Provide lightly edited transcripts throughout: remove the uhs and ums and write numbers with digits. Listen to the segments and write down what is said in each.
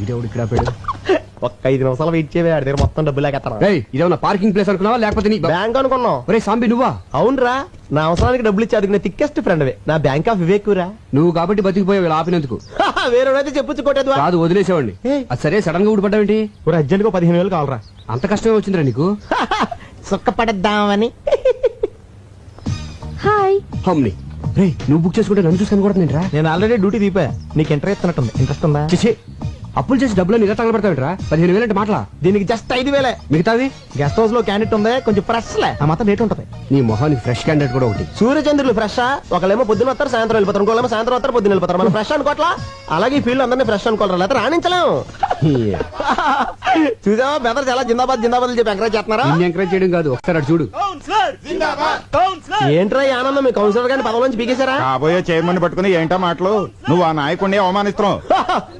ఈడెవడు ఇక్కడ ఆపాడు? ఒక్క 5 నిమిషాలు వెయిట్ చేయవే, ఆడి దగ్గర మొత్తం డబ్బులు లేకెత్తాను. ఇదేమన్నా పార్కింగ్ ప్లేస్ అనుకున్నావా లేకపోతే నీ బ్యాంక్ అనుకున్నాం. ఒరే సాంబి నువ్వా? అవునరా, నా అవసరానికి డబ్బులు ఇచ్చి అదిగిన థిక్కెస్ట్ ఫ్రెండ్ నా బ్యాంక్ ఆఫ్ వివేకురా. నువ్వు కాబట్టి బతికిపోయావు ఇలా ఆపినందుకు. వేరేదైతే చెప్పొచ్చు కొట్టేది కాదు వదిలేసేవాడిని. అది సరే సడన్ గా ఊడిపడ్డావేంటి? అర్జెంట్ గా 15,000 కావాలరా. అంత కష్టమే వచ్చిందిరా నీకు? సుఖపడద్దామని. హాయ్ హమ్ని రే, నువ్వు బుక్ చేసుకుంటే నన్ను చూసుకొని కూడా నేనురా. నేను ఆల్రెడీ డ్యూటీ దీపా. నీకు ఇంట్రెస్ట్ ఇస్తున్నట్టుంది. ఇంట్రెస్ట్ ఉందా? చేసే అప్పులు చేసి డబ్బులు ఇలా తగలబెడతావేంట్రా? 15,000 అంటే మాటలా? దీనికి జస్ట్ 5,000. మిగతావి గెస్ట్ హౌస్ లో క్యాండిడేట్ ఉంది, కొంచెం ఫ్రెష్ లే, ఆ మాత్రం రేట్ ఉంటది. నీ మొహానికి ఫ్రెష్ క్యాండిడేట్ కూడా ఒకటి. సూర్యచంద్రులు ఫ్రెష్. ఒకళ్ళేమో పొద్దున వస్తారు, సాయంత్రం వెళ్ళిపోతారు. ఇంకోళ్ళేమో సాయంత్రం వస్తారు, పొద్దున వెళ్ళిపోతారు. మనం ఫ్రెష్ అనుకోవట్లా? అలాగే ఈ ఫీల్డ్ అందరినీ ఫ్రెష్ అనుకోవాలి, లేకపోతే రాణించలేము. చూసావా బెదర్ చాలా జిందాబాద్ జిందాబాద్ చెప్పి ఎంకరేజ్ చేస్తున్నారా? ఎంకరేజ్ చేయడం కాదు, ఒకసారి అటు చూడు. ఏంట్రా ఈ ఆనందం? మీ కౌన్సిలర్ గారిని పదవి నుంచి పీకేశారా? కాబోయే చైర్మన్ పట్టుకుని ఏంటో మాటలు? నువ్వు ఆ నాయకుడిని అవమానిస్తున్నావు.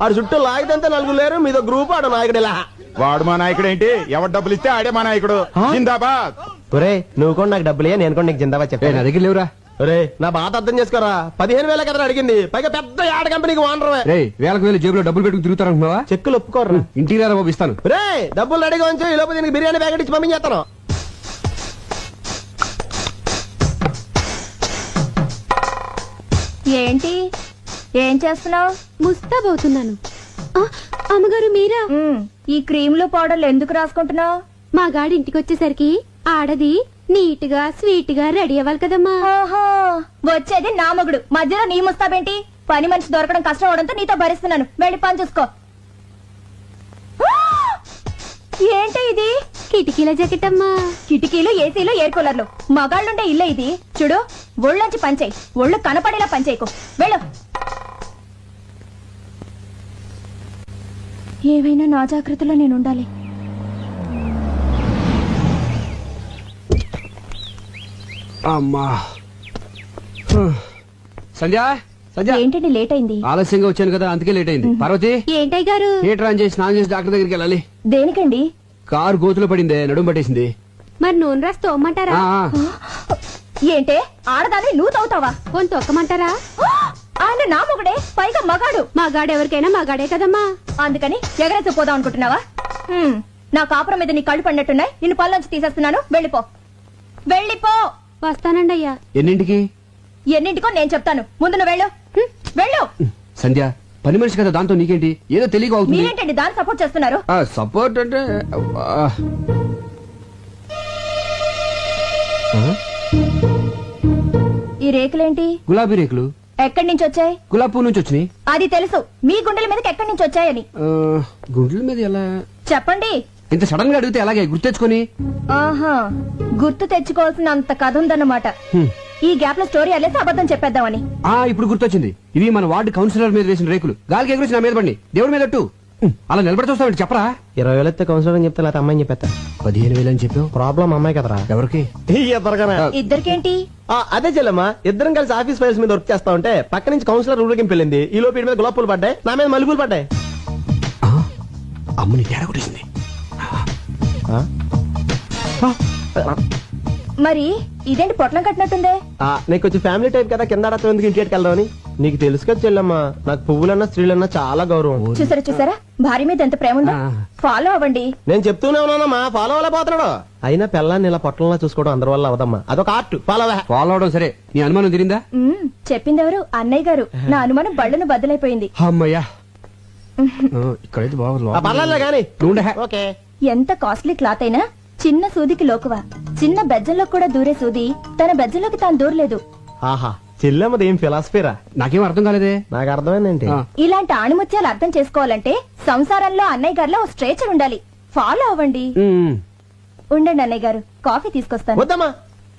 ఆడు చుట్టూ లాగితే నలుగురు లేరు, మీదో గ్రూప్. ఆడు నాయకుడు ఇలా. వాడు మా నాయకుడు ఏంటి? ఎవరు డబ్బులు ఇస్తే ఆడే మా నాయకుడు. జిందాబాద్. ఒరే నువ్వు కూడా నాకు డబ్బులే, నేను కూడా నీకు జిందాబాద్ చెప్పాను. నా దగ్గర లేవురా. ఒరే నా బాధ అర్థం చేసుకోరా. 15,000 కదా అడిగింది, పైగా పెద్ద యాడ్ కంపెనీకి ఓనర్. రే, వేలకు వేలు జేబులో డబ్బులు పెట్టుకుని తిరుగుతారనుకున్నావా? చెక్కులు ఒప్పుకోర్రా. ఇంటికి రారా బాబు, ఇస్తాను. రే డబ్బులు రెడీగా ఉంచు, ఈ లోపు దీనికి బిర్యానీ ప్యాకెట్ ఇచ్చి పంపించేస్తాను. ఏంటి ఏం చేస్తున్నావు? ముస్తాబవుతున్నాను. అమ్మగారు మీరా? ఈ క్రీములు పౌడర్లు ఎందుకు రాసుకుంటున్నావు? మా గాడి ఇంటికి వచ్చేసరికి ఆడది నీట్ గా స్వీట్ గా రెడీ అవ్వాలి కదమ్మా. ఓహో, వచ్చేది నా మొగుడు, మధ్యలో నీ ముస్తాబేంటి? పని మనిషి దొరకడం కష్టం అవడంతో నీతో భరిస్తున్నాను. వెళ్ళి పని చూసుకో. ఏంటి ఇది? కిటికీల జాకెట్ అమ్మా. కిటికీలు, ఏసీలు, ఎయిర్ కూలర్లు, మగాళ్ళుండే ఇల్లే ఇది. చూడు, ఒళ్ళొంచి పనిచేయి, ఒళ్ళు కనపడేలా పనిచేయకు. వెళ్ళు. ఏవైనా నా జాగ్రత్తలో నేను ఉండాలి. అమ్మా సంధ్య, సంధ్య ఏంటండి లేట్ అయింది? ఆలస్యంగా వచ్చాను కదా, అందుకే లేట్ అయింది. పార్వతి, ఏంటయ్య గారు? హీటర్ ఆన్ చేసి స్నానం చేసి డాక్టర్ దగ్గరికి వెళ్ళాలి. దేనికండి? కారు గోతులో పడిందే, నడుము పట్టేసింది. మరి నూనె రాసి తోమ్మంటారా? ఏంటే ఆడదాన్ని నువ్వు తవ్వుతావా? పోని తొక్కమంటారా? ఆయన నా మొగుడే, పైగా మగాడు. మగాడు ఎవరికైనా మగాడే కదమ్మా. అందుకని ఎగరేసి పోదాం అనుకుంటున్నావా? నా కాపురం మీద నీ కళ్ళు పడినట్టున్నాయి. నిన్ను పళ్ళొంచి తీసేస్తున్నాను. వెళ్ళిపో, వెళ్ళిపో. వస్తానండి అయ్యా. ఎన్నింటికి? ఎన్నింటికో నేను చెప్తాను, ముందు నువ్వు వెళ్ళు. వెళ్ళు. సంధ్య, పని మనిషి కదా, దాంతో నీకేంటి? ఏదో తెలియక అవుతుంది. మీరేంటండి దాన్ని సపోర్ట్ చేస్తున్నారు? సపోర్ట్ అంటే ఈ రేకులేంటి? గులాబీ రేకులు. ఎక్కడి నుంచి వచ్చాయి? గులాబీ పువ్వు నుంచి వచ్చినాయి. అది తెలుసు, మీ గుండెల మీదకి ఎక్కడి నుంచి వచ్చాయని. గుండెల మీద ఎలా? చెప్పండి. ఇంత సడన్ గా అడిగితే అలాగే గుర్తెచ్చుకొని. ఆహా, గుర్తు తెచ్చుకోవాల్సిన అంత కథ ఉందన్నమాట. ఈ గ్యాప్ లో స్టోరీ అల్లేసి అబద్ధం చెప్పేద్దామని. ఇప్పుడు గుర్తొచ్చింది. ఇవి మన వార్డు కౌన్సిలర్ మీద వేసిన రేకులు. గాలికి ఎగురేసి నా మీద పడి దేవుడి మీద అట్టు. అలా నిలబడి చూస్తావు చెప్పరా? 20,000 ఎత్తే కౌన్సిలర్ అని చెప్తే, లేకపోతే అమ్మాయిని చెప్పేస్తా. 15,000 అని చెప్పావు. ప్రాబ్లం అమ్మాయి కదరా. ఎవరికి? ఇద్దరికేంటి? అదే చెల్లమ్మా, ఇద్దరం కలిసి ఆఫీస్ ఫైల్స్ మీద వర్క్ చేస్తా ఉంటే పక్క నుంచి కౌన్సిలర్ ఊరికి వెళ్ళింది. ఈ లోపు మీద గులాబ్ పూలు పడ్డాయి, నా మీద మల్లెపూలు పడ్డాయి. అమ్మని తేడా కొట్టేసింది. మరి ఇదేంటి పొట్లం కట్టినట్టుందే? నీకు కొంచెం ఫ్యామిలీ టైప్ కదా, కింద ఎందుకు ఇంటికి వెళ్దామని. నీకు తెలుసు కదా చెల్లమ్మా, నాకు పువ్వులన్నా స్త్రీలన్నా చాలా గౌరవం. చూసారా చూసారా, భార్య మీద ఎంత ప్రేమ ఉందో. ఫాలో అవ్వండి. నేను చెప్తూనే ఉన్నానమ్మా, ఫాలో అవ్వలేకపోతున్నాడు. అయినా పిల్లాన్ని ఇలా పొట్టంలా చూసుకోవడం అందరి వల్ల అవదమ్మా, అదొక ఆర్ట్. ఫాలో అవడం సరే, నీ అనుమానం తిరిందా? చెప్పిందెవరు? అన్నయ్య గారు. నా అనుమానం బళ్ళను బద్దలైపోయింది. అమ్మయ్యా, ఇక్కడైతే పర్లేదు కానీ. ఓకే. ఎంత కాస్ట్లీ క్లాత్ అయినా చిన్న సూదికి లోకువా. చిన్న బెజ్జంలో కూడా దూరే సూది తన బెజ్జంలోకి తాను దూరలేదు. ఆహా, చెల్లెమ్మది ఏం ఫిలాసఫీరా? నాకేం అర్థం కాలేదే. నాకు అర్థమైందేంటి? ఇలాంటి ఆణిముత్యాలు అర్థం చేసుకోవాలంటే సంసారంలో అన్నయ్య గారిలో ఓ స్ట్రేచర్ ఉండాలి. ఫాలో అవ్వండి. ఉండండి అన్నయ్య గారు, కాఫీ తీసుకొస్తాను. వద్దమ్మా,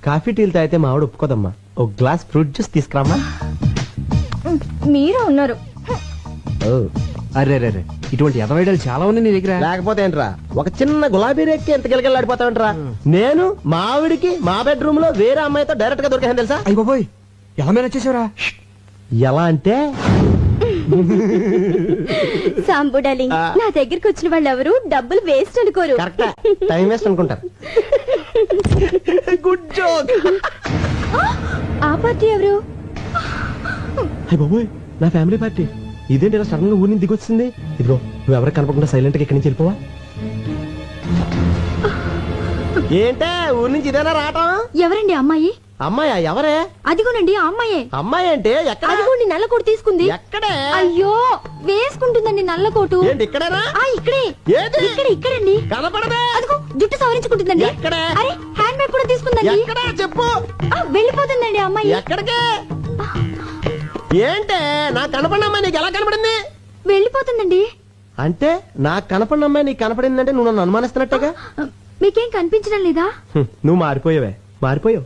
కాఫీ టీలు తాగితే మా ఆవిడ ఒప్పుకోదమ్మా. ఒక గ్లాస్ ఫ్రూట్ జ్యూస్ తీసుకురామ్మా. మీరు ఉన్నారు. అరే రే, ఇటువంటి ఎదవైడలు చాలా ఉన్నాయి నీ దగ్గర. లేకపోతే ఏంట్రా, ఒక చిన్న గులాబీ రేక్కి ఎంత గిలగిలాడిపోతావేంట్రా? నేను మా ఆవిడికి మా బెడ్రూమ్ లో వేరే అమ్మాయితో డైరెక్ట్ గా దొరికాను తెలుసా? అయిపోయి ఎలా మేనేజ్ చేసావురా? ఎలా అంటే, సాంబు డార్లింగ్, నా దగ్గరికి వచ్చిన వాళ్ళు ఎవరు డబ్బులు వేస్ట్ అనుకోరు. కరెక్ట్, టైం వేస్ట్ అనుకుంటారు. Good joke. ఆ పార్టీ ఎవరు? బాబోయ్, నా ఫ్యామిలీ పార్టీ. ఇదేంటి ఇలా సడన్ గా ఊరి నుంచి దిగొచ్చింది? ఇదిగో నువ్వు ఎవరికి కనపడకుండా సైలెంట్ గా ఇక్కడి నుంచి వెళ్ళిపోవా? ఏంటే ఊరి నుంచి ఇదేనా రావటం? ఎవరండి అమ్మాయి? అమ్మాయా? ఎవరే? అదిగోనండి ఆ అమ్మాయే. అమ్మాయి అంటే ఎక్కడ? అదిగోండి నల్ల కోటు తీసుకుంది. ఎక్కడే? అయ్యో వేసుకుంటుందండి నల్ల కోటు. ఏంటి ఇక్కడేనా? ఆ ఇక్కడే. ఏది? ఇక్కడండి. కనపడదే. అదిగో జుట్టు సవరించుకుంటుందండి. ఎక్కడే? అరే హ్యాండ్ బ్యాగ్ కూడా తీసుకుందండి. ఎక్కడా చెప్పు. వెళ్ళిపోతుందండి ఆ అమ్మాయి. ఎక్కడికే? ఏంటే నాకు కనపడిన అమ్మాయి నీకు ఎలా కనపడింది? వెళ్ళిపోతుందండి. అంటే నాకు కనపడిన అమ్మాయి నీకు కనపడిందంటే నువ్వు నన్ను అనుమానిస్తున్నట్టేగా? మీకేం కనిపించడం లేదా? నువ్వు మారిపోయావే. మారిపోయావు.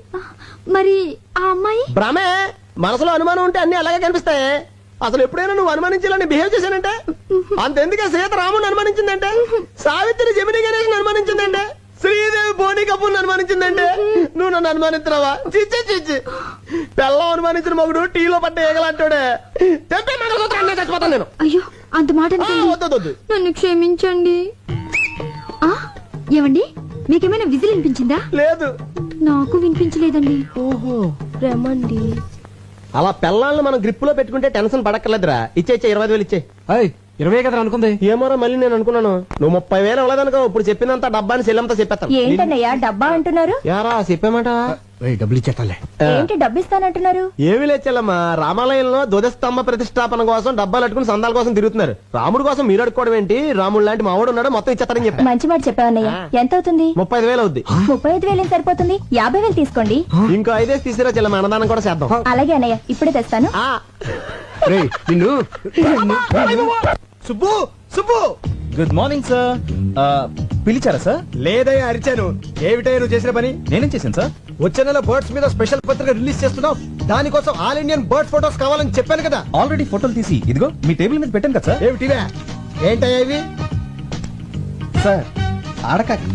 మరి ఆ అమ్మాయి? భ్రమే. మనసులో అనుమానం ఉంటే అన్ని అలాగే కనిపిస్తాయి. అసలు ఎప్పుడైనా నువ్వు అనుమానించాలని బిహేవ్ చేశానంటే అంతెందుకే సీత రాముని అనుమానించిందంటే, సావిత్రి జమిని గణేష్ అనుమానించిందంటే, శ్రీదేవి బోని కపూర్ అనుమానించిందంటే నువ్వు నన్ను అనుమానిస్తున్నావా? చిచ్చి చిచ్చి. పెళ్ళం అనుమానించిన మగుడు టీలో పట్ట ఏగలంటాడే. తెప్పే మంగళసూత్రం చచ్చిపోతాను నేను. అయ్యో అంత మాట అనకండి. వద్దు. నన్ను క్షమించండి. ఏమండి మీకేమైనా విజిల్ వినిపించిందా? లేదు. నాకు వినిపించలేదండి. ఓహో రమండి. అలా పెళ్ళాలను మనం గ్రిప్ లో పెట్టుకుంటే టెన్షన్ పడక్కర్లేదురా. ఇచ్చే 25,000 ఇచ్చే. 20 కదా అనుకుంది. ఏమోరా మళ్ళీ నేను అనుకున్నాను నువ్వు 30,000 ఇవ్వలేదనుకో. ఇప్పుడు చెప్పినంత డబ్బాని సెల్లంతా చెప్పేస్తాను. ఏంటన్నయ్యా డబ్బా అంటున్నారు? యారా చెప్పామాట. డబ్బులు ఇచ్చేస్తాలే. ఏంటి డబ్బు ఇస్తానంటున్నారు? ఏమీ లేచెల్లమ్మా, రామాలయంలో ధ్వజస్తంభ ప్రతిష్టాపన కోసం డబ్బాలు అట్టుకుని సందాల కోసం తిరుగుతున్నారు. రాముడు కోసం మీరు అడుకోవడం ఏంటి? రాముడు లాంటి మావాడు ఉన్నాడు, మొత్తం ఇచ్చేస్తారని చెప్పా. మంచి మాట చెప్పావన్నయ్య. ఎంత అవుతుంది? 35,000 అవుద్ది. 35,000 ఏం సరిపోతుంది? 50,000 తీసుకోండి. ఇంకో 5 తీసిరా చెల్లమ్మ, అన్నదానం కూడా చేద్దాం. అలాగే అన్నయ్య ఇప్పుడే తెస్తాను. ఆ. రేయ్, నిన్ను Subbu Subbu. Good morning sir. పిలిచారా సార్? లేదయ్యా అరిచాను. ఏమిటయ్యా నువ్వు చేసిన పని? నేనేం చేశాను సార్? వచ్చే నెల బర్డ్స్ మీద స్పెషల్ పత్రిక రిలీజ్ చేస్తున్నావు. దానికోసం ఆల్ ఇండియన్ బర్డ్ ఫోటోస్ కావాలని చెప్పాను కదా. ఆల్రెడీ ఫోటోలు తీసి ఇదిగో మీ టేబుల్ మీద పెట్టాను కదా సార్. ఏమిటివే? ఏంటయ్యా ఇవి? సార్ ఆడకాకి,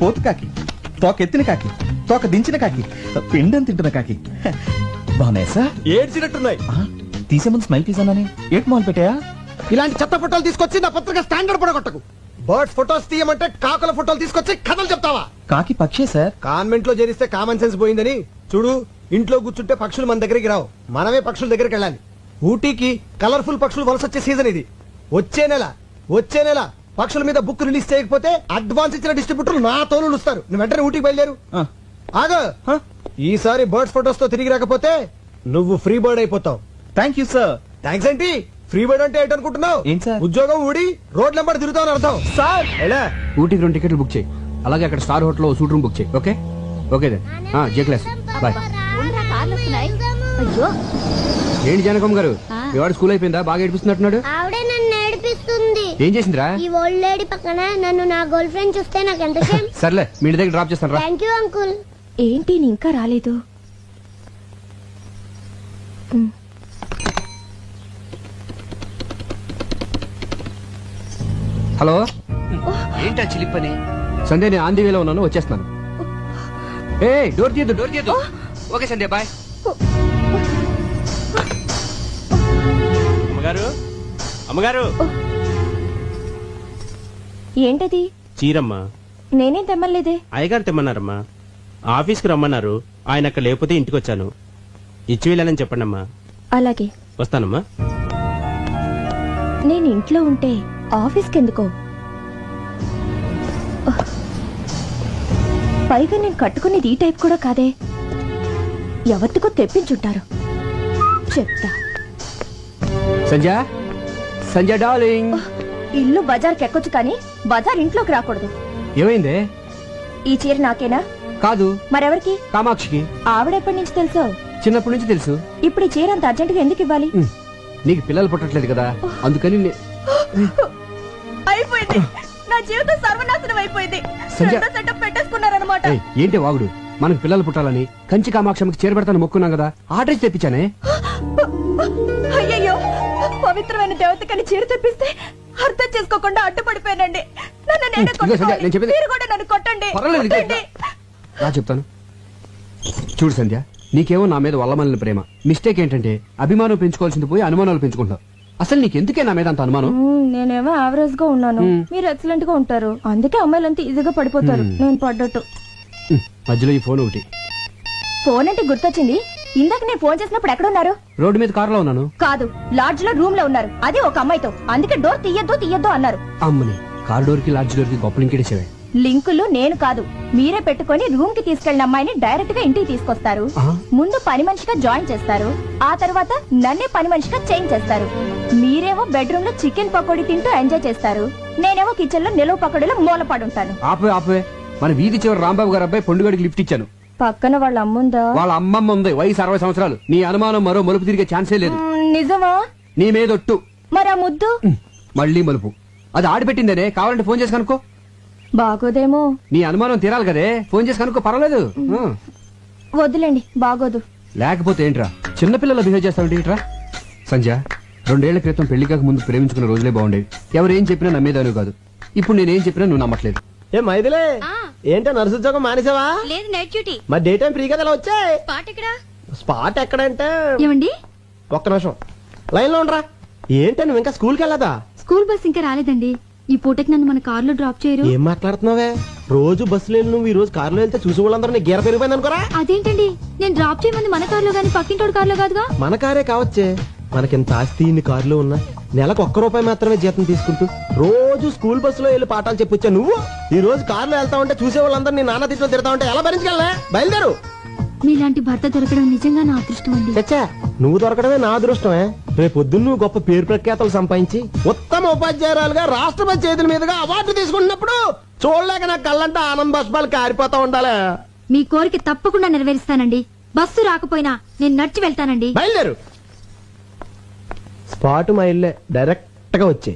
పోతు కాకి, తోక ఎత్తిన కాకి, తోక దించిన కాకి, పిండం తింటున్న కాకి బాగున్నాయి సార్. ఏడ్చినట్టున్నాయి. తీసే ముందు స్మైల్ ప్లీజ్ అన్నాని ఏట్ మాల్ పెట్టాయా? ఇలాంటి చెత్త ఫోటోలు తీసుకొచ్చి నా పత్రిక స్టాండర్డ్ పడగొట్టకు. బర్డ్స్ ఫోటోస్ తీయమంటే కాకుల ఫోటోలు తీసుకొచ్చి కథలు చెప్తావా? కాకి పక్షే సార్. కాన్వెంట్ లో చేరిస్తే కామన్ సెన్స్ పోయిందని చూడు. ఇంట్లో కూర్చుంటే పక్షులు మన దగ్గరికి రావు, మనమే పక్షుల దగ్గరికి వెళ్ళాలి. ఊటీకి కలర్ఫుల్ పక్షులు వలస వచ్చే సీజన్ ఇది. వచ్చే నెల పక్షుల మీద బుక్ రిలీజ్ చేయకపోతే అడ్వాన్స్ ఇచ్చిన డిస్ట్రిబ్యూటర్లు నా తోలు ఇస్తారు. నువ్వు వెంటనే ఊటీకి బయలుదేరు. ఆగో, ఈసారి బర్డ్స్ ఫోటోస్ తో తిరిగి రాకపోతే నువ్వు ఫ్రీ బర్డ్ అయిపోతావు. Thank you sir. థ్యాంక్స్ ఏంటి? ఫ్రీ బర్డ్ అంటే ఏంటనుకుంటున్నావు? ఏంటి సార్? ఉద్యోగం ఊడి రోడ్ నెంబర్ తిరుగుతావు అని అర్థం. సార్ ఎలా? ఊటీకి 2 టికెట్లు బుక్ చేయి. అలాగే అక్కడ star hotel suite room book చేయి. Okay okay then. J class boy. అయ్యో ఏంటి జానకమ్మ గారు, మీ వాడు స్కూల్ అయిపోయిందా? బాగా ఏడిపిస్తున్నట్టున్నాడు. ఆవిడే నన్ను నేర్పిస్తుంది. ఏం చేసిందిరా? ఈ ఓల్డ్ లేడీ పక్కన నన్ను నా గర్ల్ ఫ్రెండ్ చూస్తే నాకు ఎంత షేమ్. సర్లే మీ ఇంటి దగ్గర డ్రాప్ చేస్తాను రా. Thank you uncle. ఏంటి నీ ఇంకా రాలేదు? హలో, ఏంటా చిలిపని? సంధ్య నేను ఆంధీ వేలో ఉన్నాను, వచ్చేస్తున్నాను. ఏ డోర్ తీయద్దు. ఓకే సంధ్య బాయ్. అమ్మగారు ఏంటది? చీరమ్మా. నేనేం తెమ్మలేదే. అయ్యగారు తెమ్మన్నారమ్మా. ఆఫీస్కి రమ్మన్నారు, ఆయన అక్కడ లేకపోతే ఇంటికి వచ్చాను. ఇచ్చి వెళ్ళాలని చెప్పండమ్మా. అలాగే వస్తానమ్మా. నేను ఇంట్లో ఉంటే ఆఫీస్కి ఎందుకో? పైగా నేను కట్టుకునేది ఈ టైప్ కూడా కాదే. ఎవరికో తెప్పించుంటారు. చెప్తా. సంధ్య డార్లింగ్. ఇల్లు బజార్కి ఎక్కొచ్చు కానీ బజార్ ఇంట్లోకి రాకూడదు. ఏమైందే? ఈ చీర నాకేనా? కాదు, మరెవరికి? కామాక్షికి. ఆవిడెప్పటి నుంచి తెలుసో? చిన్నప్పటి నుంచి తెలుసు. ఇప్పుడు ఈ చీర అంత అర్జెంటుగా ఎందుకు ఇవ్వాలి? నీకు పిల్లలు పుట్టట్లేదు కదా, అందుకని అయిపోయింది. నా జీవితం సర్వనాశనం అయిపోయింది. సెటప్ పెట్టేసుకున్నారన్నమాట. ఏంటి వాగుడు? మనకు పిల్లలు పుట్టాలని కంచి కామాక్షమికి చేరబెడతాను మొక్కున్నాం కదా, ఆర్డర్ తెప్పించానే. అయ్యయ్యో, పవిత్రమైన దేవతకని చీర తెప్పిస్తే అర్థం చేసుకోకుండా అడ్డుపడిపోయానండి. నన్ను నేనే ఇదిగో సంధ్య, కొట్టుకోవాలి. నేను చెప్పేది- మీరు కూడా నన్ను కొట్టండి. పర్వాలేదు, ఇదిగో కొట్టండి. రా చెప్తాను. చూడు సంధ్య, నీకేమో నా మీద వల్లమల్లిన ప్రేమ. మిస్టేక్ ఏంటంటే అభిమానం పెంచుకోవాల్సింది పోయి అనుమానాలు పెంచుకుంటావు. అసలు నీకెందుకే నా మీద అంత అనుమానం? నేనేమో యావరేజ్ గా ఉన్నాను, మీరు ఎక్సలెంట్ గా ఉంటారు. అందుకే అమ్మాయిలంతా ఈజీగా పడిపోతారు. నేను పడ్డట్టు. మధ్యలో ఈ ఫోన్ ఒకటి. ఫోన్ అంటే గుర్తొచ్చింది. ఇందాక నేను ఫోన్ చేసినప్పుడు ఎక్కడున్నారు? రోడ్డు మీద కారులో ఉన్నాను. కాదు, లాడ్జ్ లో రూమ్ లో ఉన్నారు. అది ఒక అమ్మాయితో. అందుకే డోర్ తీయద్దు అన్నారు. అమ్మని కార్ డోర్ కి లాడ్జ్ డోర్ కి గొప్పలు ఇంకేసేవే. లింకులు నేను కాదు, మీరే పెట్టుకొని రూమ్ కి తీసుకెళ్లిన అమ్మాయిని డైరెక్ట్ గా ఇంటికి తీసుకొస్తారు. ముందు పని మనిషిగా జాయిన్ చేస్తారు, ఆ తర్వాత నన్నే పని మనిషిగా చేంజ్ చేస్తారు. మీరేమో బెడ్రూమ్ లో చికెన్ పకోడీ తింటూ ఎంజాయ్ చేస్తారు, నేనేమో కిచెన్ లో నిలువ పకోడీలో మూలపడుంటాను. ఆపే మన వీధి చివరి రాంబాబు గారు అబ్బాయి పొండుగడికి లిఫ్ట్ ఇచ్చాను. పక్కన వాళ్ళ అమ్ముందా? వాళ్ళ అమ్మమ్మ ఉంది, వయసు 60 సంవత్సరాలు. నీ అనుమానం మరో మలుపు తిరిగే ఛాన్సే లేదు. నిజమా? నీ మీదొట్టు. మరి ఆ ముద్దు? మళ్ళీ మలుపు. అది ఆడిపెట్టిందనే, కావాలంటే ఫోన్ చేసి కనుక్కో. బాగోదేమో. నీ అనుమానం తీరాలి కదే, ఫోన్ చేసి కనుక్కో, పర్వాలేదు. వద్దులేండి, బాగోదు. లేకపోతే ఏంట్రా చిన్నపిల్లలు బిహేవ్ చేస్తావంటే ఏంట్రా? సంధ్య, 2 ఏళ్ల క్రితం పెళ్లి కాక ముందు ప్రేమించుకున్న రోజులే బాగుండేవి. ఎవరేం చెప్పినా నమ్మేదాను కాదు. ఇప్పుడు నేనేం చెప్పినా నువ్వు నమ్మట్లేదు. ఏ మైదిలే, ఏంటో నర్సు ఉద్యోగం మానేసావా? లేదు, నైట్ డ్యూటీ. మరి డే టైం ఫ్రీ కదా ఇలా వచ్చాయి. పాట ఎక్కడా? స్పాట్ ఎక్కడంటే ఏమండి, ఒక్క నిమిషం లైన్ లో ఉండరా. ఏంటో నువ్వు ఇంకా స్కూల్కి వెళ్ళదా? స్కూల్ బస్ ఇంకా రాలేదండి. ఈ పూటకి నన్ను మన కారులో డ్రాప్ చేయరు? ఏం మాట్లాడుతున్నావే? రోజు బస్సులో వెళ్ళి నువ్వు ఈ రోజు కారులో వెళ్తే చూసి వాళ్ళందరూ నీ గీర పెరిగిపోయింది అనుకోరా. అదేంటండి, నేను డ్రాప్ చేయమంది మన కారులో గానీ పక్కింటోడు కారులో కాదుగా. మన కారే కావచ్చే, మనకింత ఆస్తి ఇన్ని కారులో ఉన్నా నెలకు ₹1 మాత్రమే జీతం తీసుకుంటూ రోజు స్కూల్ బస్సులో వెళ్ళి పాఠాలు చెప్పొచ్చా నువ్వు? ఈ రోజు కారులో వెళ్తా ఉంటే చూసే వాళ్ళందరూ నీ నాన్న తిట్లో తిడతా ఉంటే ఎలా భరించగలనే? బయలుదేరు. మీలాంటి భర్త దొరకడం నిజంగా నా అదృష్టం అండి. చచ్చా, నువ్వు దొరకడమే నా అదృష్టమే. రేపు పొద్దున్న నువ్వు గొప్ప పేరు ప్రఖ్యాతలు సంపాదించి ఉత్తమ ఉపాధ్యాయురాలుగా రాష్ట్రపతి చేతుల మీదుగా అవార్డు తీసుకుంటున్నప్పుడు చూడలేక నా కళ్ళంటే ఆనంద బాష్పాలు కారిపోతా ఉండాలి. మీ కోరిక తప్పకుండా నెరవేరుస్తానండి. బస్సు రాకపోయినా నేను నడిచి వెళ్తానండి. బయలుదేరు. స్పాట్ మా ఇల్లే, డైరెక్ట్ గా వచ్చే.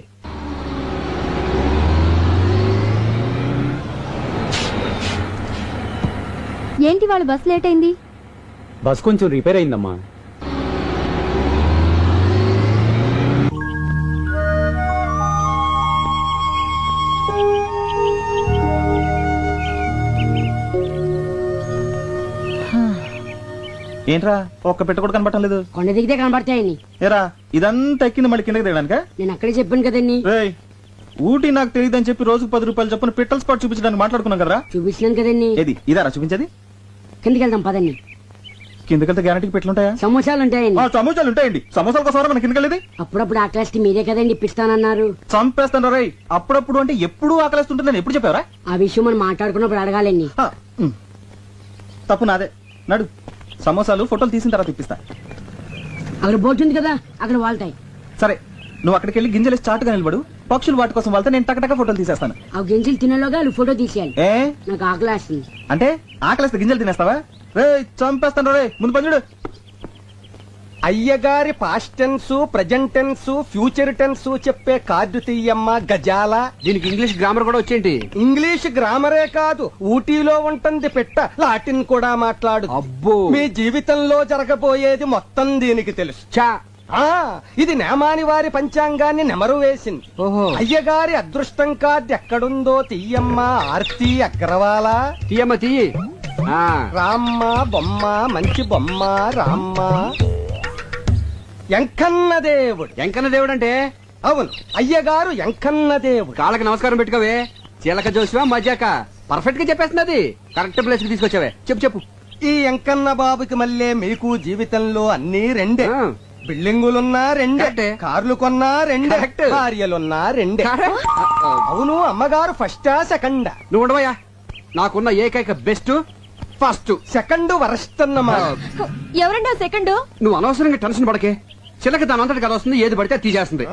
ఏంటి వాళ్ళ బస్సు లేట్ అయింది? బస్ కొంచెం రిపేర్ అయిందమ్మా. ఏంట్రా ఒక్క పెట్ట కూడా కనబడటం లేదు? కొండ దిగితే కనబడతాయని. ఏరా ఇదంతా ఎక్కింది మళ్ళీ కిందకి దిగడానికా? నేను అక్కడే చెప్పాను కదండి. రేయ్, ఊటీ నాకు తెలియదని చెప్పి రోజుకు ₹10 చొప్పున పిట్టల స్పాట్ చూపించడానికి మాట్లాడుకున్నాం కదరా. చూపించినాను కదండి. ఏది ఇదారా చూపించేది? కిందకి వెళ్దాం పదండి. కిందకెళ్తే గ్యారంటీకి పెట్లుంటాయా? సమోసాలు ఉంటాయండి. సమోసాలు ఉంటాయండి. సమోసాల కోసం మన కిందకెళ్ళేది? అప్పుడప్పుడు ఆ క్లాస్ మీరే కదండి ఇప్పిస్తానన్నారు. చంపేస్తాను రేయ్. అప్పుడప్పుడు అంటే ఎప్పుడు ఆకలిస్తుంటుందని ఎప్పుడు చెప్పావరా? ఆ విషయం మనం మాట్లాడుకున్నప్పుడు అడగాలండి. తప్పు నాదే. నడు, సమోసాలు ఫోటోలు తీసిన తర్వాత ఇప్పిస్తా. అక్కడ బోర్డు ఉంది కదా, అక్కడ వాళ్తాయి. సరే, నువ్వు అక్కడికి వెళ్ళి గింజలు చాటుగా నిలబడు. పక్షులు వాటి కోసం వెళ్తే నేను టకటక ఫోటోలు తీసేస్తాను. ఆ గింజలు తినేలోగా వాళ్ళు ఫోటో తీసేయాలి. ఏ నాకు ఆకలి వేస్తుంది. అంటే ఆకలిస్తే గింజలు తినేస్తావా? రే చంపేస్తాను రే. ముందు పని చూడు. అయ్యగారి past tense, present tense, future tense చెప్పే కార్డు తీయమ్మ గజాల. దీనికి ఇంగ్లీష్ గ్రామర్ కూడా వచ్చేంటి? ఇంగ్లీష్ గ్రామరే కాదు, ఊటీలో ఉంటుంది పెట్ట లాటిన్ కూడా మాట్లాడు. అబ్బో, మీ జీవితంలో జరగబోయేది మొత్తం దీనికి తెలుసు. చా. ఇది నేమాని వారి పంచాంగాన్ని నెమరు వేసింది. ఓహో. అయ్యగారి అదృష్టం కార్డు ఎక్కడుందో తీయమ్మ ఆర్తి అగ్రవాల. తీయమ్మ తీయి. రామ్మ బొమ్మ, మంచి బొమ్మ రామ్మ. ఎంకన్న దేవుడు. ఎంకన్న దేవుడు అంటే? అవును, అయ్యగారు ఎంకన్న దేవుడు. కాళ్ళకి నమస్కారం పెట్టుకోవే. చీలక జోసివా మజాక పర్ఫెక్ట్ గా చెప్పేస్తున్నది. కరెక్ట్ ప్లేస్ కి తీసుకొచ్చావే. చెప్పు. ఈ ఎంకన్న బాబుకి మళ్ళీ మీకు జీవితంలో అన్ని రెండే. బిల్డింగులున్నా రెండే, కరెక్టే. కార్లు కొన్నా రెండే, కరెక్ట్. భార్యలున్నా రెండే. అవును, అమ్మగారు ఫస్టా సెకండా? నువ్వు ఉండవయ్యా. నాకున్న ఏకైక బెస్ట్ ఫస్ట్. సెకండ్ వరస్ట్ అన్నమాట. ఎవరండి ఆ సెకండ్? నువ్వు అనవసరంగా టెన్షన్ పడకే. చిలక దాని అంతటి కదా వస్తుంది, ఏది పడితే తీసేస్తుంది.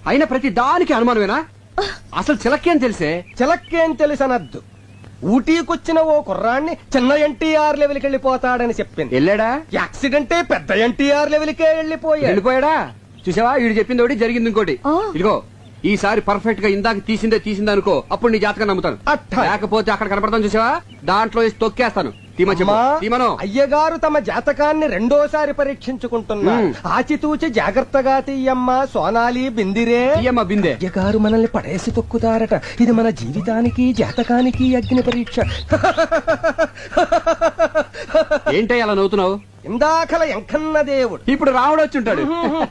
అయినా ప్రతి దానికి అనుమానమేనా? అసలు చిలకేం తెలిసే? చిలక్కేం తెలుసనద్దు. ఊటీకొచ్చిన ఓ కుర్రాన్ని చిన్న ఎన్టీఆర్ లెవెల్కి వెళ్ళిపోతాడని చెప్పింది. వెళ్ళాడా? యాక్సిడెంటే పెద్ద ఎన్టీఆర్ లెవెల్కే వెళ్ళిపోయాడా? చూసావా, వీడు చెప్పింది ఒకటి, జరిగింది ఇంకోటి. ఇదిగో, ఈసారి పర్ఫెక్ట్ గా ఇందాక తీసిందే అనుకో, అప్పుడు నీ జాతకం నమ్ముతాను. లేకపోతే అక్కడ కనపడతాను చూసావా, దాంట్లో వేసి తొక్కేస్తాను. తీమను. అయ్యగారు తమ జాతకాన్ని రెండోసారి పరీక్షించుకుంటున్నారు. ఆచితూచి జాగ్రత్తగా తీయమ్మ సోనాలి బిందిరే. తీయమ్మ బిందే. అయ్యగారు మనల్ని పడేసి తొక్కుతారట. ఇది మన జీవితానికి జాతకానికి అగ్ని పరీక్ష. ఏంటో అలా నవ్వుతున్నావు? ఇందాకల ఎంకన్న దేవుడు, ఇప్పుడు రాముడు వచ్చి ఉంటాడు.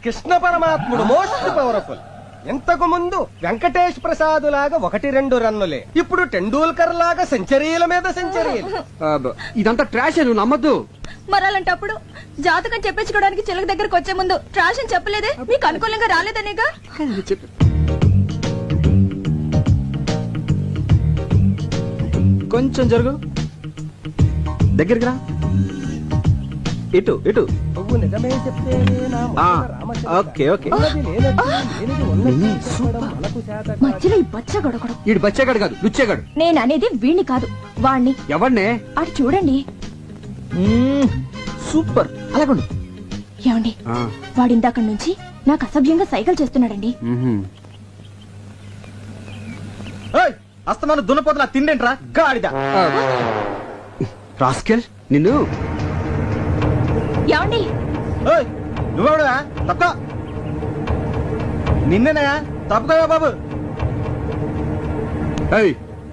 కృష్ణ పరమాత్ముడు మోస్ట్ పవర్ఫుల్. ఇంతకు ముందు వెంకటేష్ ప్రసాద్ లాగా 1-2 రన్నులే. ఇప్పుడు టెండూల్కర్ లాగా సెంచరీల మీద సెంచరీలు. ఇదంతా ట్రాష్, నువ్వు నమ్మద్దు. మరాలంటప్పుడు జాతకం చెప్పించుకోవడానికి చిలక దగ్గరకు వచ్చే ముందు రాషన్ చెప్పలేదే మీకు అనుకూలంగా రాలేదనేగా. కొంచెం జరుగు, దగ్గరికి రా, ఇటు ఇటు. ఆ, ఓకే ఓకే. మధ్యలో ఈ బచ్చ గొడగడం. ఈడు బచ్చేగాడు కాదు, లుచ్చేగాడు. నేను అనేది వీణ్ణి కాదు, వాణ్ణి. ఎవరినే? అటు చూడండి. సూపర్, అలాగండి. ఏమండి, వాడు ఇందాక నుంచి నాకు అసభ్యంగా సైకిల్ చేస్తున్నాడండి. అస్తమాను దున్నపోతున్నా తిండేంట్రా గాడిద. రాస్కెల్ నిన్ను. ఏమండి, నువ్వెవడువా? తప్ప నిన్నేనా? తప్పుకోవా బాబు. ఏయ్,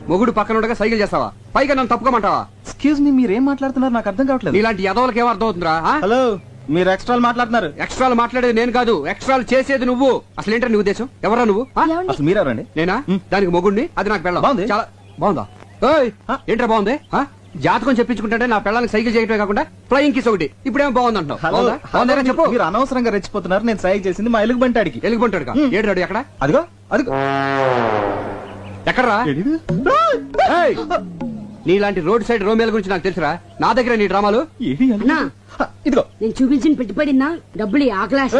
మొగుడు పక్కన ఉండగా సైకిల్ చేస్తావా? పైగా నన్ను తప్పుకోమంటావా? ఎక్స్క్యూజ్ మీ, మీరేం మాట్లాడుతున్నారు నాకు అర్థం కావట్లేదు. ఇలాంటి ఎదవలకి ఏం అర్థం అవుతుందిరా? హలో, మీరు ఎక్స్ట్రాలు మాట్లాడుతున్నారు. ఎక్స్ట్రాలు మాట్లాడేది నేను కాదు, ఎక్స్ట్రాలు చేసేది నువ్వు. అసలు ఏంటో నీ ఉద్దేశం? ఎవరా నువ్వు? ఏమండి? అసలు మీరెవరండి? నేనా? దానికి మొగుడిని, అది నాకు పెళ్ళం. బాగుంది. చాలా బాగుందా? ఏయ్, ఏంట్రా బాగుంది? జాతకం చెప్పించుకుంటే నా పెళ్ళానికి సైకిల్ చేయటమే కాకుండా ఫ్లయింగ్ కిస్ ఒకటి. ఇప్పుడేమో బాగుంది అంటావు. బాగుందా? బాగుందేనా చెప్పు. మీరు అనవసరంగా రెచ్చిపోతున్నారు. నేను సైకి చేసింది మా ఎలుగు బంటాడికి. ఎలుగుబంటాడు ఏడు ఎక్కడ? అదిగో అదిగో. ఎక్కడరా? ఏయ్, నీలాంటి రోడ్ సైడ్ రోమేల గురించి నాకు తెలుసురా. నా దగ్గర నీ డ్రామాలు. అన్నా, ఇదిగో నేను చూపించిన పెట్టుబడినా డబ్బులు ఆ క్లాస్.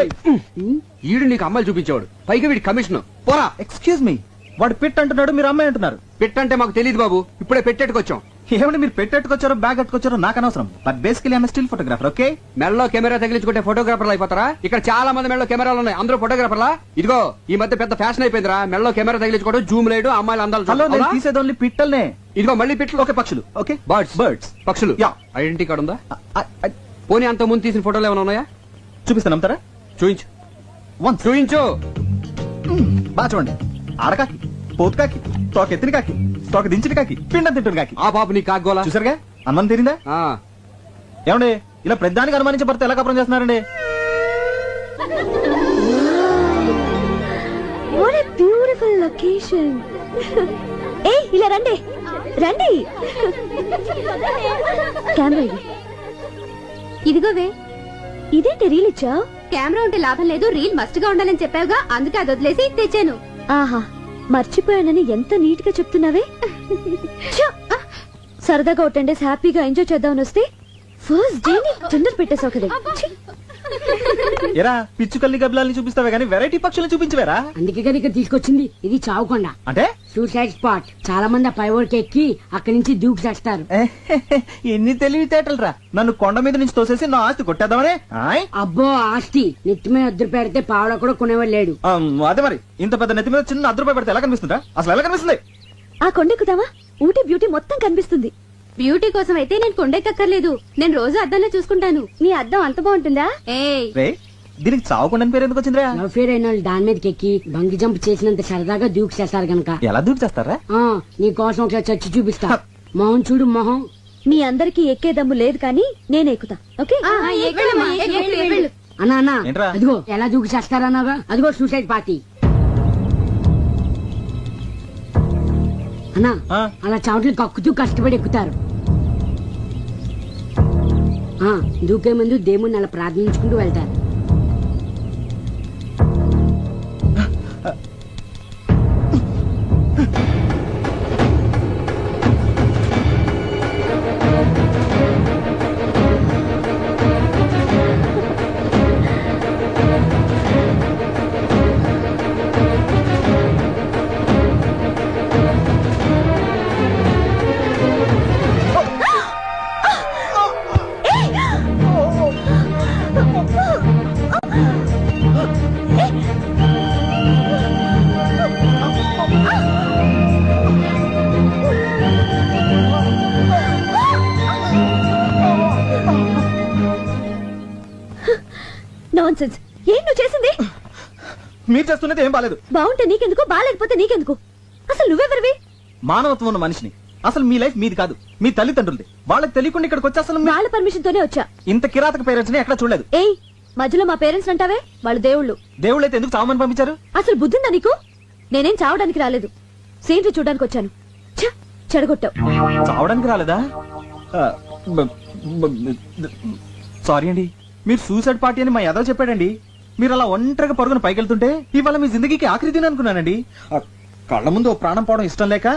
ఈడు నీకు అమ్మాయిలు చూపించేవాడు, పైగా వీడి కమిషన్. పోరా. ఎక్స్క్యూజ్ మీ, వాడు పిట్ అంటున్నాడు, మీరు అమ్మాయి అంటున్నారు. పెట్టంటే మాకు తెలియదు బాబు, ఇప్పుడే పెట్టేట్టుకొచ్చాం. ఏమంటే మీరు పెట్టెట్టుకొచ్చారో బ్యాగ్ కట్టుకొచ్చారో నాకు అనవసరం. But basically I'm still photographer. Okay, మెడలో కెమెరా తగిలించుకుంటే ఫోటోగ్రాఫర్లు అయిపోతారా? ఇక్కడ చాలా మంది మెడలో కెమెరాలు ఉన్నాయి, అందరూ ఫోటోగ్రాఫర్లా? ఇదిగో ఈ మధ్య పెద్ద ఫ్యాషన్ అయిపోయిందిరా మెడలో కెమెరా తగిలించుకోవడం, జూమ్ లేడు, అమ్మాయిలు అందాలు హలో, చూడడం. నేను అవునా? తీసేది ఓన్లీ పిట్టల్నే. ఇదిగో మళ్ళీ పిట్లు. ఓకే, పక్షులు. Okay, birds. బర్డ్స్. పక్షులు. యా. ఐడెంటిటీ కార్డు ఉందా? పోనీ అంత ముందు తీసిన ఫోటోలు ఏమైనా ఉన్నాయా? చూపిస్తాను, నమ్ముతారా? చూయించు. వన్స్. చూయించు. బాగా చూడండి. ఆడకాకి, పోతు కాకి, తోక ఎత్తిన కాకి, తోక దించిన కాకి, పిండం తింటున్న కాకి. ఆ బాబు నీ కాగోలా. చూసారుగా, అనుమానం తీరిందా? ఆ, ఏమండి, ఇలా ప్రధానికి అనుమానించే భర్త ఎలా కపరం చేస్తున్నారండి? What a beautiful location. ఏయ్, ఇలా రండి రండి. కెమెరా ఇది. ఇదిగోవే. ఇదేంటి రీల్ ఇచ్చావు? కెమెరా ఉంటే లాభం లేదు, రీల్ మస్ట్ గా ఉండాలని చెప్పావుగా, అందుకే అది వదిలేసి తెచ్చాను. ఆహా, మర్చిపోయానని ఎంత నీట్ గా చెప్తున్నావే. ఛ! సరదాగా ఒక 10 days హ్యాపీగా ఎంజాయ్ చేద్దామని వస్తే ఫస్ట్ డే తొందర పెట్టేసావు కదా. ఛీ! ఎరా, పిచ్చుకల్ని గబ్బిలాల్ని చూపిస్తావే గానీ వెరైటీ పక్షుల్ని చూపించవేరా? అందుకే కదా ఇక్కడ తీసుకొచ్చింది. ఇది చావుకొండ, అంటే సూసైడ్ స్పాట్. చాలా మంది ఆ పైవోర్కి ఎక్కి అక్కడి నుంచి దూకి చేస్తారు. ఎన్ని తెలివితేటలు రా. నన్ను కొండ మీద నుంచి తోసేసి నా ఆస్తి కొట్టేద్దామనే. ఆయ్? అబ్బో, ఆస్తి నెత్తి మీద వద్దు పెడితే పావడ కూడా కొనేవాడు లేడు. అదే మరి, ఇంత పెద్ద నెత్తి మీద చిన్న ₹1 పెడితే ఎలా కనిపిస్తుందా? అసలు ఎలా కనిపిస్తుంది? ఆ కొండెక్కుతావా? ఊటీ బ్యూటీ మొత్తం కనిపిస్తుంది. బ్యూటీ కోసం అయితే నేను కొండెక్కర్లేదు, నేను రోజు అద్దంలో చూసుకుంటాను. నీ అద్దం అంత బాగుంటుందా? ఏయ్, రే, దీనికి చావుకుండా పేరు ఎందుకు వచ్చిందిరా? లవ్ ఫేర్ అయిన వాళ్ళు దాని మీదకి ఎక్కి బంగి జంప్ చేసినంత సరదాగా దూకి చేస్తారు గనక. ఎలా దూకి చేస్తారా? నీ కోసం ఒకసారి చచ్చి చూపిస్తా. మొహం చూడు, మొహం. మీ అందరికి ఎక్కే దమ్ము లేదు కానీ నేను ఎక్కుతా. ఓకే, అన్నా అన్నా, ఏంట్రా? అదిగో ఎలా దూకి చేస్తారన్నాగా, అదిగో సూసైడ్ పార్టీ. అన్నా, అలా చవట్లు కక్కుతూ కష్టపడి ఎక్కుతారు. దూకే ముందు దేవుణ్ణి అలా ప్రార్థించుకుంటూ వెళ్తారు. నాన్సెన్స్. ఏం నువ్వు చేసింది? మీరు చేస్తున్నది ఏం బాలేదు. బాగుంటే నీకెందుకు, బాగాలేకపోతే నీకెందుకు? అసలు నువ్వెవరివి? మానవత్వం ఉన్న మనిషిని. అసలు మీ లైఫ్ మీది కాదు, మీ తల్లిదండ్రులది. వాళ్ళకి తెలియకుండా ఇక్కడికి వచ్చి అసలు వాళ్ళ పర్మిషన్ తోనే వచ్చా. ఇంత కిరాతక పేరెంట్స్ ని ఎక్కడ చూడలేదు. ఏయ్, మధ్యలో మా పేరెంట్స్ అంటావే, వాళ్ళు దేవుళ్ళు. దేవుళ్ళు అయితే ఎందుకు చావమని పంపించారు? అసలు బుద్ధిందా నీకు? నేనేం చావడానికి రాలేదు, సీనరీ చూడడానికి వచ్చాను. ఛ, చెడగొట్టావు. చావడానికి రాలేదా? సారీ అండి, మీరు సూసైడ్ పార్టీ అని మా యాదవ్ చెప్పాడండి. మీరు అలా ఒంటరిగా పరుగున పైకెళ్తుంటే ఇవాళ మీ జిందగీకి ఆఖరి దిన అనుకున్నానండి. ఆ కళ్ళ ముందు ఓ ప్రాణం పోవడం ఇష్టం లేక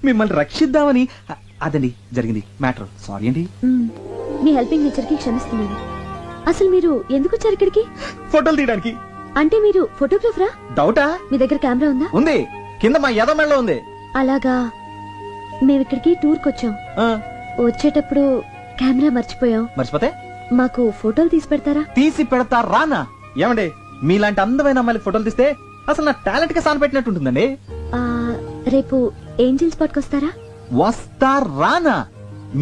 మిమ్మల్ని రక్షిద్దామని అదండి జరిగింది మ్యాటర్. సారీ అండి. మీ హెల్పింగ్ నేచర్ కి క్షమిస్తున్నాను. అసలు మీరు ఎందుకు వచ్చారు ఇక్కడికి? ఫోటోలు తీయడానికి. అంటే మీరు ఫోటోగ్రాఫరా? డౌటా? మీ దగ్గర కెమెరా ఉందా? ఉంది, కింద మా యాదవ్ మెడలో ఉంది. అలాగా, మేము ఇక్కడికి టూర్ కొచ్చాం. ఆ, వచ్చేటప్పుడు కెమెరా మర్చిపోయాం. మర్చిపోతే మాకు ఫోటోలు తీసి పెడతారా? తీసి పెడతా రానా? ఏమండి, మీలాంటి అందమైన అమ్మాయిలు ఫోటోలు తీస్తే అసలు నా టాలెంట్ కి సాన పెట్టినట్టు ఉంటుందండి. ఆ, రేపు ఏంజిల్ స్పాట్ వస్తారా? వస్తా రానా?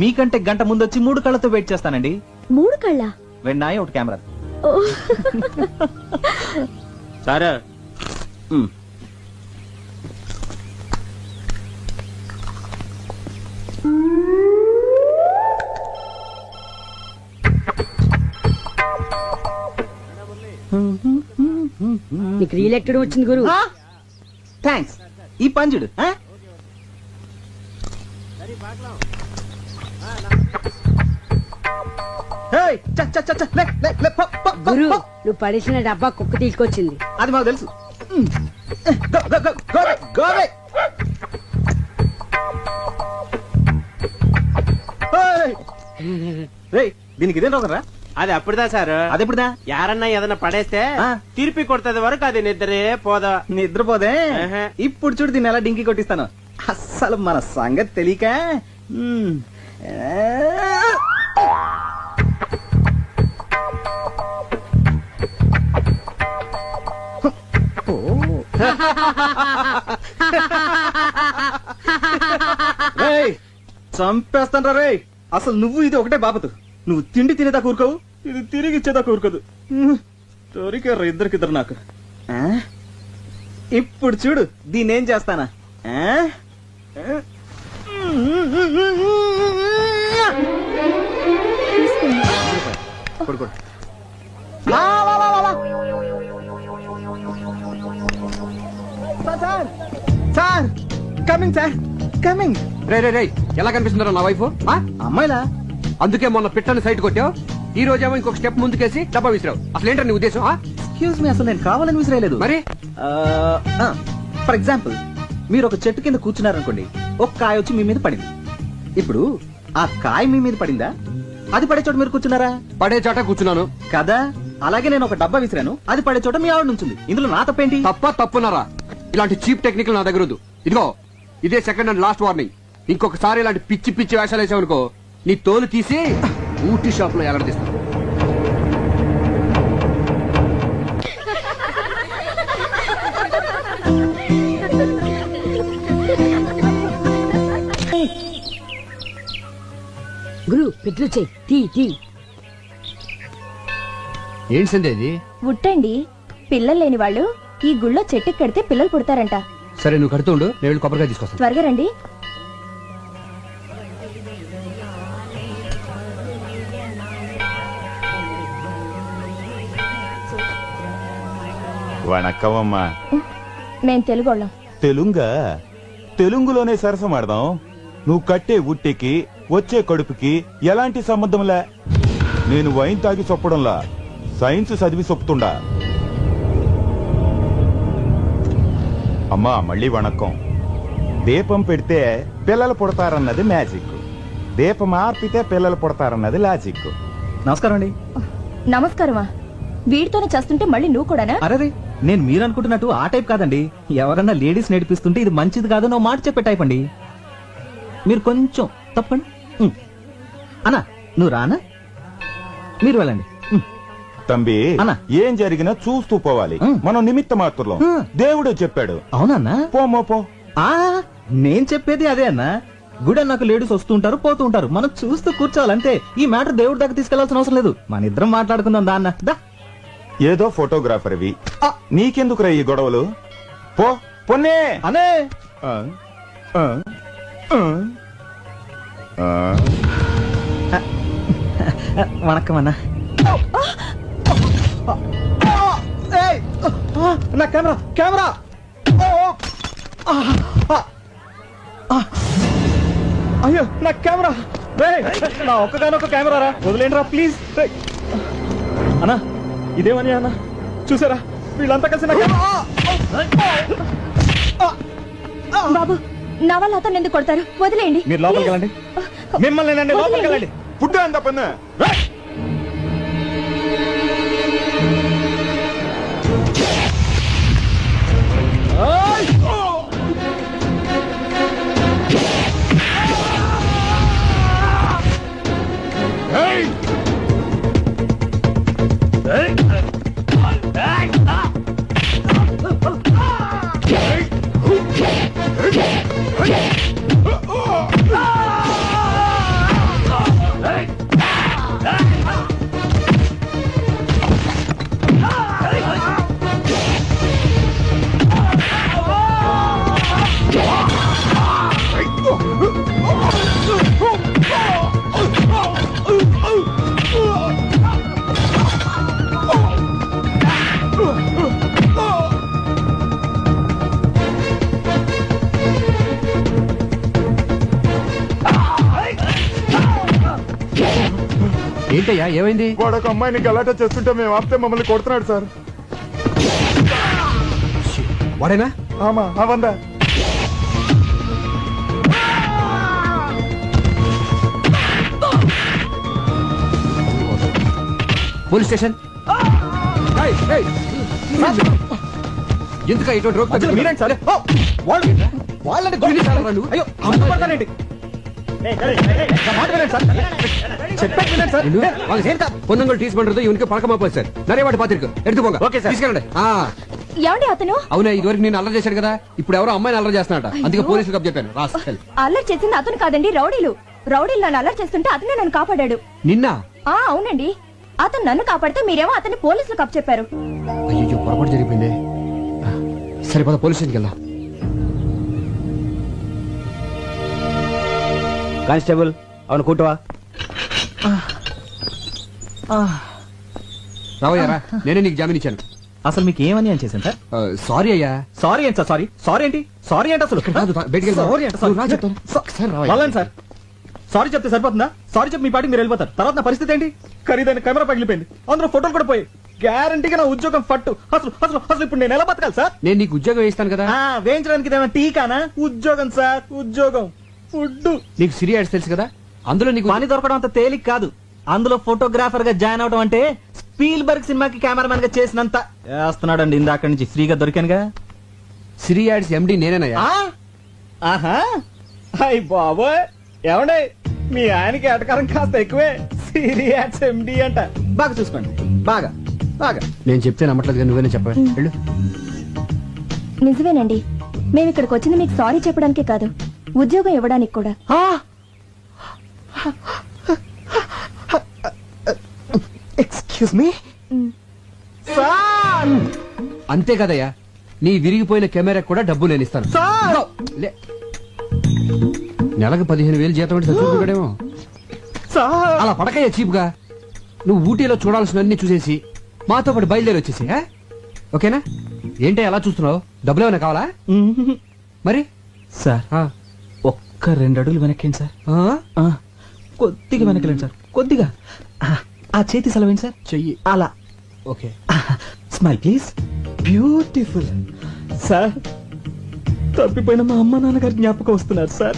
మీకంటే గంట ముందు వచ్చి 3 కళ్ళతో వెయిట్ చేస్తానండి. 3 కళ్ళ? వెన్నాయి ఒకటి కెమెరా. సార్ నీకు రీఎలెక్టెడ్ వచ్చింది గురు. థ్యాంక్స్. ఈ పంజుడు గురు, నువ్వు పడేసిన డబ్బా కుక్క తీసుకొచ్చింది. అది మాకు తెలుసు. Go, go, go, go away, go away. Hey! రేయ్, దీనికి ఇదేం రోగరా? అది అప్పుడుదా సార్. అదెప్పుడుదా? యారన్నా ఏదన్నా పడేస్తే ఆ. తిరిపి కొడుతుంది వరకు అది నిద్రే పోదా. నిద్రపోదే. ఆహా. ఇప్పుడు చూడు దీన్ని ఎలా డింకి కొట్టిస్తాను. అస్సలు మన సంగతి తెలియక. మ్మ్. చంపేస్తాను రా రే. అసలు నువ్వు ఇది ఒకటే బాపతు. నువ్వు తిండి తినేదా కూరుకోవు, ఇది తిరిగి ఇచ్చేదా కూరుకోదు. దొరికారు ఇద్దరికిద్దరు నాకు. ఆ? ఇప్పుడు చూడు దీన్ని ఏం చేస్తానా. ఆ? కొడుకోడు. Sir coming, sir coming. రే రే రే ఎలా కనిపిస్తుందో నా వైఫ్? అమ్మాయిలా? అందుకే మొన్న పిట్టని సైట్ కొట్టావు, ఈ రోజేమో ఇంకొక స్టెప్ ముందుకేసి డబ్బా విసిరావు. అసలు ఏంటో నీ ఉద్దేశం? ఎక్స్క్యూజ్ మీ, అసలు నేను కావాలని విసిరేయలేదు. మరి ఫర్ ఎగ్జాంపుల్, మీరు ఒక చెట్టు కింద కూర్చున్నారనుకోండి, ఒక కాయ వచ్చి మీ మీద పడింది. ఇప్పుడు ఆ కాయ మీ మీద పడిందా, అది పడే చోట మీరు కూర్చున్నారా? పడే చోట కూర్చున్నాను కదా. అలాగే నేను ఒక డబ్బా విసిరాను, అది పడే చోట మీ ఆవిడ నుంచింది. ఇందులో నా తప్పేంటి? తప్పున్నారా? ఇలాంటి చీప్ టెక్నిక్ నా దగ్గర వద్దు. ఇదిగో ఇదే సెకండ్ అండ్ లాస్ట్ వార్నింగ్. ఇంకొకసారి ఇలాంటి పిచ్చి పిచ్చి వేషాలు వేసావనుకో, నీ తోలు తీసి ఊటీ షాప్ లో ఎలాడదీస్తాను. గురు పెట్లు చెయ్యి, తీ తీ. ఏంటి సందే ఇది? ఉట్టండి. పిల్లలు లేని వాళ్ళు ఈ గుళ్ళో చెట్టుకి కడితే పిల్లలు పుడతారంట. సరే నువ్వు కడుతుండు, నేను వెళ్ళి కొబ్బరికాయ తీసుకొస్తాను. త్వరగా రండి. వణక్కమమ్మా. మేం తెలుగోళ్ళం. తెలుంగా? తెలుగులోనే సరసమాడదాం. నువ్వు కట్టే ఉట్టికి వచ్చే కడుపుకి ఎలాంటి సంబంధంలే. నేను వైన్ తాగి చొప్పడంలా, సైన్స్ చదివి చొప్పుతుండా. అమ్మా మళ్ళీ వణక్కం. దీపం పెడితే పిల్లలు పుడతారన్నది మ్యాజిక్, దీపం ఆర్పితే పిల్లలు పుడతారన్నది లాజిక్. నమస్కారం అండి. నమస్కారమా? వీడితోనే చేస్తుంటే మళ్ళీ నువ్వు కూడానా? అరే, నేను మీరు అనుకుంటున్నట్టు ఆ టైప్ కాదండి. ఎవరన్నా లేడీస్ నేర్పిస్తుంటే ఇది మంచిది కాదు నువ్వు మాట చెప్పే టైప్ అండి. మీరు కొంచెం తప్పండి. అన్నా నువ్వు రానా? మీరు వెళ్ళండి. తంబి అన్నా. ఏం జరిగినా చూస్తూ పోవాలి. మనం నిమిత్త మాత్రం. దేవుడే చెప్పాడు. అవునన్నా? పోమో పో. ఆ నేను చెప్పేది అదే అన్నా. గుడి నాకు లేడీస్ వస్తూ ఉంటారు పోతూ ఉంటారు, మనం చూస్తూ కూర్చోవాలంతే. ఈ మ్యాటర్ దేవుడి దగ్గర తీసుకెళ్లాల్సిన అవసరం లేదు. మన ఇద్దరం మాట్లాడుకుందాం దా అన్న. దా. ఏదో ఫోటోగ్రాఫర్ అవి నీకెందుకురా ఈ గొడవలు? పో పొన్నే అనే. వణక్కం అన్నా. నా కెమెరా కెమెరా. అయ్యో నా కెమెరా. నా ఒక్కగానొక్క కెమెరా రా, వదిలేండి రా ప్లీజ్. అన్నా ఇదేమని అన్న చూసారా, వీళ్ళంతా కలిసి నా బాబు నా వల్ల అతను ఎందుకు కొడతారు? వదిలేయండి. మీరు లోపలికి వెళ్ళండి, మిమ్మల్ని నండి లోపలికి వెళ్ళండి. ఫుడ్ అంత పన్ను ఏంటయ్యా ఏమైంది? వాడు ఒక అమ్మాయిని గలాట చేస్తుంటే మేము ఆపితే మమ్మల్ని కొడుతున్నాడు సార్. వాడేనా? ఆమా అవందా పోలీస్ స్టేషన్. ఎందుక ఇటువంటి రోడ్ అసలు మీరేంటి సార్? వాళ్ళని అయ్యో అమ్మ పడతానేంటి? பொண்ணுங்கள் டீஸ் பண்றது இவனுக்கு பழக்கமா போச்சு சார். நிறைய వాటి పాతిருக்கு ఎడుతుపోంగ. Okay sir. తీసుకెళ్ళండి. ఏమండి అతను? అవునా, ఇదివరకు నేను అల్లరి చేశాడు కదా, ఇప్పుడు ఎవరో అమ్మాయిని అల్లరి చేస్తున్నాడు. అందుకే పోలీసులకు అప్ చెప్పాను. రాస్కెల్. అల్లరి చేసింది అతను కాదండి, రౌడీలు. రౌడీలు నన్ను అల్లరి చేస్తుంటే అతనే నన్ను కాపాడాడు. నిన్న? అవునండి, అతను నన్ను కాపాడితే మీరేమో అతన్ని పోలీసులకు అప్ చెప్పారు. అయ్యో పొరపాటు జరిగిపోయింది. సరిపోదా పోలీస్ స్టేషన్కి వెళ్దాం. కానిస్టేబుల్ అవును కూటవా. రావయ్యారా, నేనే నీకు జామీన్ ఇచ్చాను. అసలు మీకు ఏమని అని చేశాను సార్? సారీ అయ్యా. సారీ ఏంటి సార్? సారీ సారీ ఏంటి? సారీ ఏంటి అసలు? బయటికి వెళ్దాం. సారీ ఏంటి? సారీ. నువ్వు రా చెప్తాను. ఒకసారి రావయ్యా. వాళ్ళని సార్ సారీ చెప్తే సరిపోతుందా? సారీ చెప్పి మీ పాటికి మీరు వెళ్ళిపోతారు. తర్వాత నా పరిస్థితి ఏంటి? ఖరీదైన కెమెరా పగిలిపోయింది, అందులో ఫోటోలు కూడా పోయి, గ్యారంటీగా నా ఉద్యోగం ఫట్టు. అసలు అసలు అసలు ఇప్పుడు నేను ఎలా బతకాలి సార్? నేను నీకు ఉద్యోగం ఇస్తాను కదా. వేయించడానికి ఇదేమైనా టీకానా? ఉద్యోగం సార్, ఉద్యోగం. ఫుడ్ నీకు సిరి యాడ్స్ తెలుసు కదా, అందులో నీకు పని దొరకడం అంత తేలిక కాదు. అందులో ఫోటోగ్రాఫర్ గా జాయిన్ అవడం అంటే స్పీల్ బర్గ్ సినిమాకి కెమెరామెన్ గా చేసినంత చేస్తున్నాడండి. ఇందాక నుంచి ఫ్రీగా దొరికానుగా. సిరి యాడ్స్ ఎండి నేనేనయ్యా. ఆహా అయ్ బాబోయ్, ఏమండే మీ ఆయనకి ఎటకారం కాస్త ఎక్కువే. సీరియస్ ఎండి అంట. బాగా చూసుకోండి, బాగా బాగా. నేను చెప్తే నమ్మట్లేదు కానీ నువ్వేనే చెప్పా. వెళ్ళు. నిజమేనండి, మేము ఇక్కడికి వచ్చింది మీకు సారీ చెప్పడానికే కాదు, ఉద్యోగం ఇవ్వడానికి కూడా. Excuse me sir. అంతే కదయ్యా, నీ విరిగిపోయిన కెమెరా కూడా డబ్బు నేను ఇస్తాను. సార్ లే. నెలకు 15,000 జీతం అంటే చదువుకుంటాడేమో. సార్ అలా పడకయ్యా చీప్గా. నువ్వు ఊటీలో చూడాల్సినవన్నీ చూసేసి మాతో పాటు బయలుదేరి వచ్చేసి. ఓకేనా? ఏంటి అలా చూస్తున్నావు? డబ్బులు ఏమైనా కావాలా? మరి సార్ ఒక్క 2 అడుగులు వెనక్కిండి సార్. కొద్దిగా వెనకలేండి సార్, కొద్దిగా. ఆ చేతి సెలవేండి సార్. చెయ్యి అలా. Okay. Smile please. Beautiful. Sir తప్పిపోయిన మా అమ్మ నాన్నగారి జ్ఞాపకం వస్తున్నారు సార్.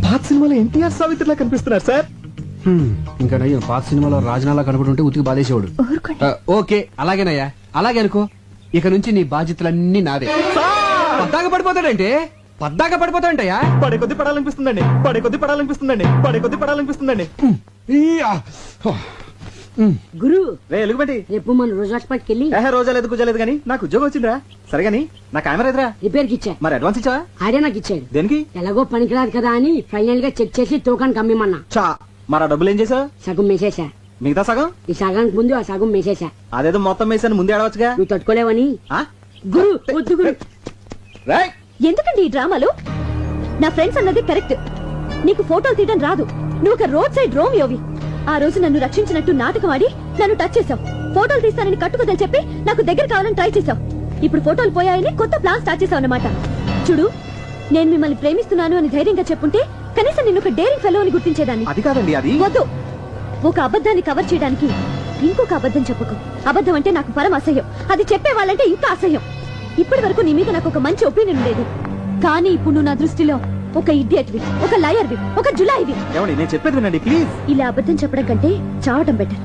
పాత సినిమాలో ఎన్టీఆర్ సావిత్రిలా కనిపిస్తున్నారు సార్. ఇంకా నయ్యం పాత సినిమాలో రాజనాలా కనబడుంటే ఉతికి బాధేసేవాడు. ఓకే అలాగేనయ్యా, అలాగే అనుకో. ఇక నుంచి నీ బాధ్యతలన్నీ నాదే. పద్దాగా పడిపోతాడంటే పద్దాగా పడిపోతాడంటయ్యా. పడే కొద్ది పడాలనిపిస్తుందండి, పడే కొద్ది పడాలనిపిస్తుందండి, పడే కొద్ది పడాలనిపిస్తుందండి. గురు రే ఎలుగుబెట్టి, రేపు మన రోజు హాస్పిటల్కి వెళ్ళి రోజా లేదు కుజలేదు కానీ నాకు ఉద్యోగం వచ్చిందిరా. సరే గానీ నా కెమెరా ఎదురా. రిపేర్ కి ఇచ్చా. మరి అడ్వాన్స్ ఇచ్చావా? ఆడే నాకు ఇచ్చాడు. దేనికి? ఎలాగో పనికిరాదు కదా అని ఫైనల్ గా చెక్ చేసి తోకానికి అమ్మిమన్నా. చా మరి ఆ డబ్బులు ఏం చేసావు? సగం మేసేసా. మిగతా సగం? ఈ సగానికి ముందు ఆ సగం మేసేసా. అదేదో మొత్తం వేసాను ముందే అడవచ్చుగా. నువ్వు తట్టుకోలేవని. ఆ? గురు వద్దు గురు. రేయ్, ఎందుకండి ఈ డ్రామాలు? నా ఫ్రెండ్స్ అన్నది కరెక్ట్. నీకు ఫోటోలు తీయడం రాదు, నువ్వు ఒక రోడ్ సైడ్ రోమియోవి. ఆ రోజు నన్ను రక్షించినట్టు నాటకం ఆడి నన్ను టచ్ చేసావు. ఫోటోలు తీస్తానని కట్టుకుదని చెప్పి నాకు దగ్గర కావాలని ట్రై చేసావు. ఇప్పుడు ఫోటోలు పోయాయని కొత్త ప్లాన్ స్టార్ట్ చేసావు అన్నమాట. చూడు, నేను మిమ్మల్ని ప్రేమిస్తున్నాను అని ధైర్యంగా చెప్పుంటే కనీసం నిన్ను ఒక డేరింగ్ ఫెలో అని గుర్తించేదాన్ని. అది కాదండి, అది వద్దు. ఒక అబద్ధాన్ని కవర్ చేయడానికి ఇంకొక అబద్ధం చెప్పకు. అబద్ధం అంటే నాకు పరమ అసహ్యం. అది చెప్పే వాళ్ళంటే ఇంకా అసహ్యం. ఇప్పటి వరకు నీ మీద నాకు ఒక మంచి ఒపీనియన్ ఉండేది, కానీ ఇప్పుడు నువ్వు నా దృష్టిలో ఒక ఇడియట్వి, ఒక లయర్వి, ఒక జులాయివి. ఏమండి నేను చెప్పేది వినండి ప్లీజ్. ఇలా అబద్ధం చెప్పడం కంటే చావటం బెటర్.